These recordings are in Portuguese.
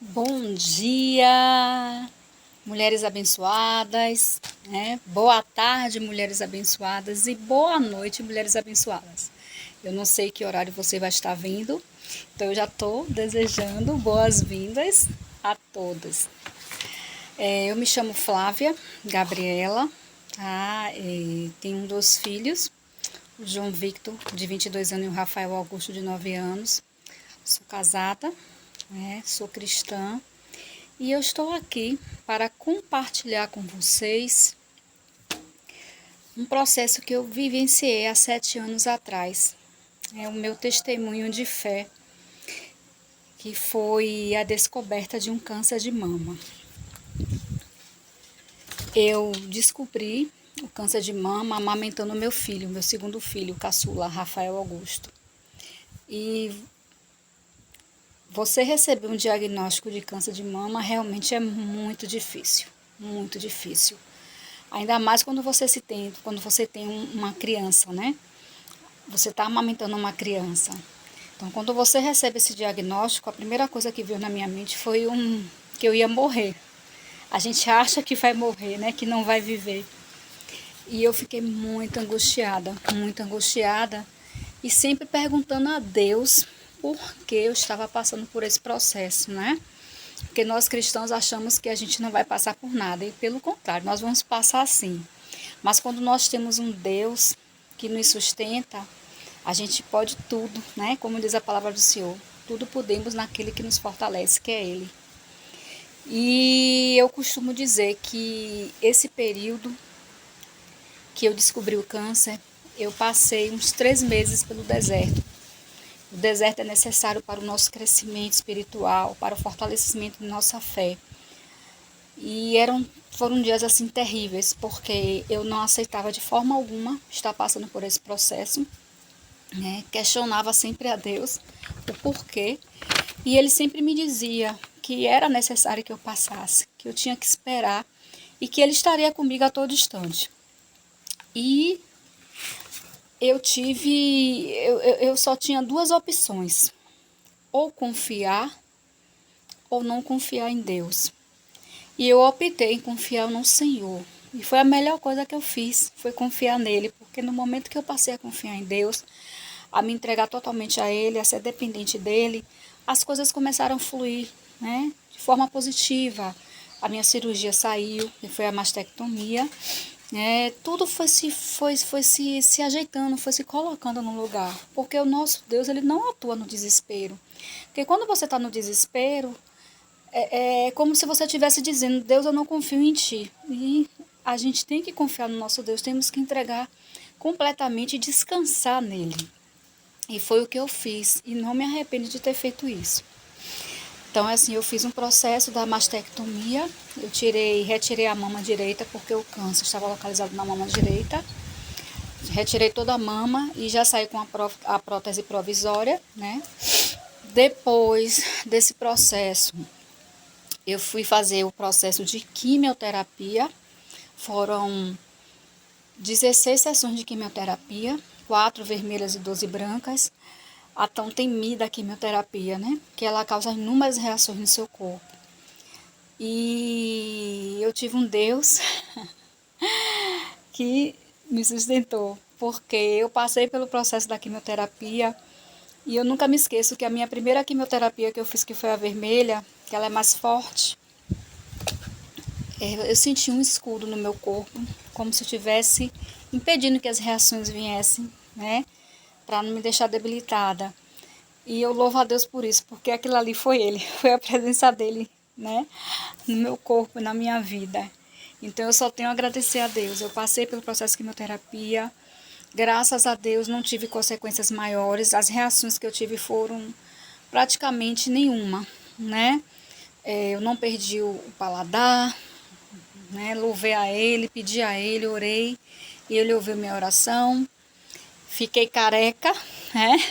Bom dia, mulheres abençoadas, né? Boa tarde, mulheres abençoadas, e boa noite, mulheres abençoadas. Eu não sei que horário você vai estar vindo, então eu já estou desejando boas-vindas a todas. Eu me chamo Flávia Gabriela, tá? Tenho 2 filhos, o João Victor, de 22 anos, e o Rafael Augusto, de 9 anos. Sou casada, né? Sou cristã. E eu estou aqui para compartilhar com vocês um processo que eu vivenciei há 7 anos atrás. É o meu testemunho de fé, que foi a descoberta de um câncer de mama. Eu descobri o câncer de mama amamentando meu filho, meu segundo filho, caçula, Rafael Augusto. E você receber um diagnóstico de câncer de mama realmente é muito difícil, muito difícil. Ainda mais quando você tem uma criança, né? Você está amamentando uma criança. Então, quando você recebe esse diagnóstico, a primeira coisa que veio na minha mente foi que eu ia morrer. A gente acha que vai morrer, né? Que não vai viver. E eu fiquei muito angustiada e sempre perguntando a Deus por que eu estava passando por esse processo, né? Porque nós cristãos achamos que a gente não vai passar por nada e pelo contrário, nós vamos passar sim. Mas quando nós temos um Deus que nos sustenta, a gente pode tudo, né? Como diz a palavra do Senhor, tudo podemos naquele que nos fortalece, que é Ele. E eu costumo dizer que esse período que eu descobri o câncer, eu passei uns 3 meses pelo deserto. O deserto é necessário para o nosso crescimento espiritual, para o fortalecimento de nossa fé. E foram dias assim terríveis, porque eu não aceitava de forma alguma estar passando por esse processo, né? Questionava sempre a Deus o porquê, e ele sempre me dizia que era necessário que eu passasse, que eu tinha que esperar e que ele estaria comigo a todo instante. E eu só tinha 2 opções: ou confiar ou não confiar em Deus. E eu optei em confiar no Senhor. E foi a melhor coisa que eu fiz, foi confiar nele, porque no momento que eu passei a confiar em Deus, a me entregar totalmente a Ele, a ser dependente dele, as coisas começaram a fluir, né, de forma positiva. A minha cirurgia saiu, que foi a mastectomia, né, tudo foi se ajeitando, foi se colocando no lugar, porque o nosso Deus, ele não atua no desespero. Porque quando você está no desespero, é como se você estivesse dizendo: Deus, eu não confio em ti. E a gente tem que confiar no nosso Deus, temos que entregar completamente e descansar nele. E foi o que eu fiz, e não me arrependo de ter feito isso. Então, assim, eu fiz um processo da mastectomia, retirei a mama direita, porque o câncer estava localizado na mama direita. Retirei toda a mama e já saí com a prótese provisória, né? Depois desse processo, eu fui fazer o processo de quimioterapia. Foram 16 sessões de quimioterapia, 4 vermelhas e 12 brancas. A tão temida quimioterapia, né? Que ela causa inúmeras reações no seu corpo. E eu tive um Deus que me sustentou, porque eu passei pelo processo da quimioterapia e eu nunca me esqueço que a minha primeira quimioterapia que eu fiz, que foi a vermelha, que ela é mais forte, eu senti um escudo no meu corpo, como se eu estivesse impedindo que as reações viessem, né? Para não me deixar debilitada. E eu louvo a Deus por isso, porque aquilo ali foi Ele, foi a presença dEle, né? No meu corpo, na minha vida. Então eu só tenho a agradecer a Deus. Eu passei pelo processo de quimioterapia, graças a Deus não tive consequências maiores. As reações que eu tive foram praticamente nenhuma, né? Eu não perdi o paladar, né? Louvei a Ele, pedi a Ele, orei, e Ele ouviu minha oração. Fiquei careca, né?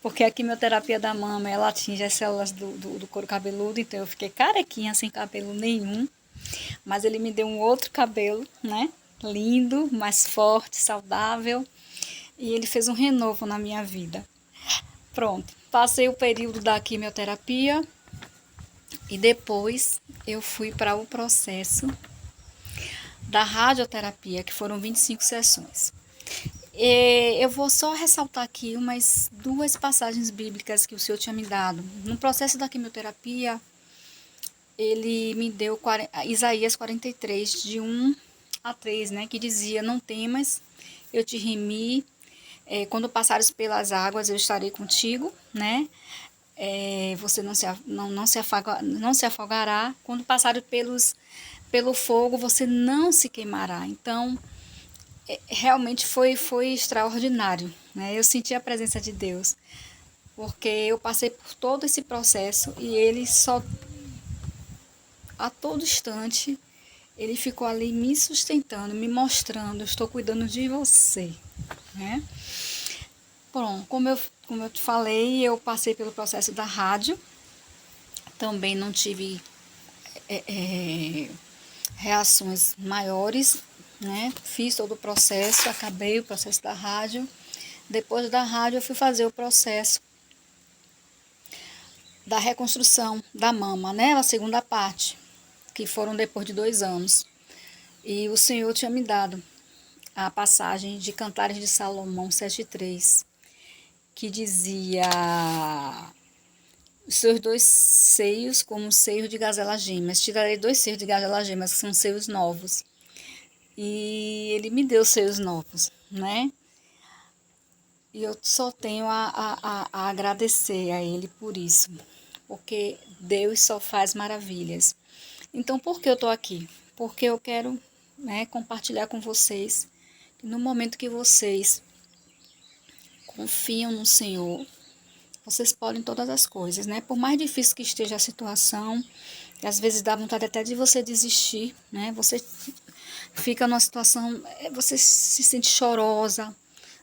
Porque a quimioterapia da mama, ela atinge as células do couro cabeludo, então eu fiquei carequinha, sem cabelo nenhum. Mas ele me deu um outro cabelo, né? Lindo, mais forte, saudável. E ele fez um renovo na minha vida. Pronto, passei o período da quimioterapia. E depois eu fui para o processo da radioterapia, que foram 25 sessões. Eu vou só ressaltar aqui umas 2 passagens bíblicas que o Senhor tinha me dado. No processo da quimioterapia, ele me deu Isaías 43, de 1 a 3, né? Que dizia: não temas, eu te remi, quando passares pelas águas, eu estarei contigo, né? Você não se afogará. Quando passares pelo fogo, você não se queimará. Então, realmente foi extraordinário, né? Eu senti a presença de Deus, porque eu passei por todo esse processo e ele só, a todo instante, ele ficou ali me sustentando, me mostrando: estou cuidando de você, né? Bom, como eu te falei, eu passei pelo processo da rádio, também não tive reações maiores, né? Fiz todo o processo, acabei o processo da rádio. Depois da rádio, eu fui fazer o processo da reconstrução da mama, né? A segunda parte, que foram depois de 2 anos. E o Senhor tinha me dado a passagem de Cantares de Salomão 7:3, que dizia: os seus 2 seios como seios de gazela gêmeas, te darei 2 seios de gazela gêmeas, que são seios novos. E ele me deu seios novos, né? E eu só tenho a agradecer a ele por isso, porque Deus só faz maravilhas. Então, por que eu estou aqui? Porque eu quero, né, compartilhar com vocês que no momento que vocês confiam no Senhor, vocês podem todas as coisas, né? Por mais difícil que esteja a situação, que às vezes dá vontade até de você desistir, né? Você fica numa situação, você se sente chorosa,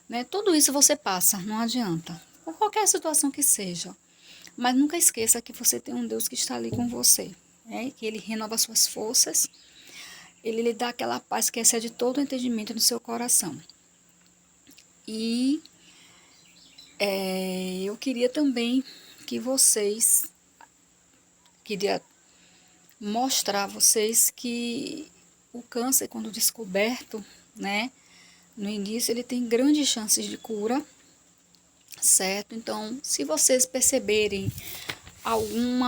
né? Tudo isso você passa, não adianta. Por qualquer situação que seja. Mas nunca esqueça que você tem um Deus que está ali com você, né? Que Ele renova suas forças, Ele lhe dá aquela paz que excede todo o entendimento no seu coração. E eu queria também que queria mostrar a vocês que o câncer, quando descoberto, né? No início ele tem grandes chances de cura, certo? Então, se vocês perceberem algum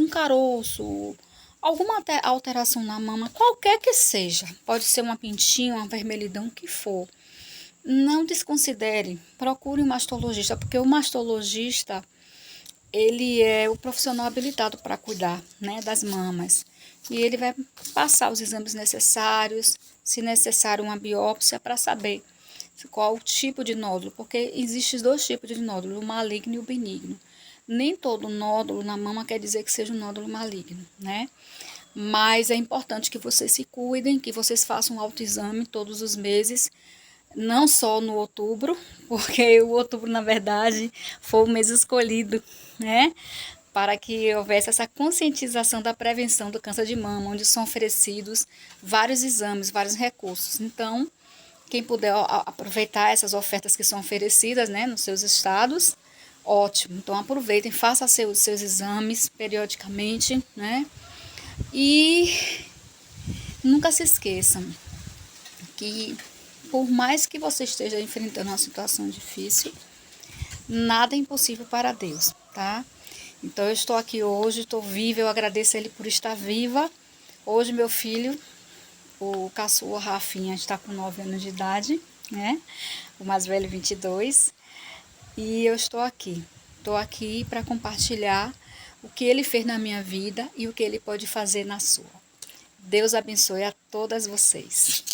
caroço, alguma alteração na mama, qualquer que seja, pode ser uma pintinha, uma vermelhidão, o que for, não desconsidere, procure um mastologista, porque o mastologista, ele é o profissional habilitado para cuidar, né, das mamas. E ele vai passar os exames necessários, se necessário uma biópsia, para saber qual o tipo de nódulo, porque existem 2 tipos de nódulo, o maligno e o benigno. Nem todo nódulo na mama quer dizer que seja um nódulo maligno, né? Mas é importante que vocês se cuidem, que vocês façam um autoexame todos os meses, não só no outubro, porque o outubro, na verdade, foi o mês escolhido, né? Para que houvesse essa conscientização da prevenção do câncer de mama, onde são oferecidos vários exames, vários recursos. Então, quem puder aproveitar essas ofertas que são oferecidas, né, nos seus estados, ótimo. Então, aproveitem, façam seus exames periodicamente, né? E nunca se esqueçam que, por mais que você esteja enfrentando uma situação difícil, nada é impossível para Deus, tá? Então, eu estou aqui hoje, estou viva, eu agradeço a Ele por estar viva. Hoje, meu filho, o caçula Rafinha, está com 9 anos de idade, né? O mais velho, 22. E eu estou aqui. Estou aqui para compartilhar o que Ele fez na minha vida e o que Ele pode fazer na sua. Deus abençoe a todas vocês.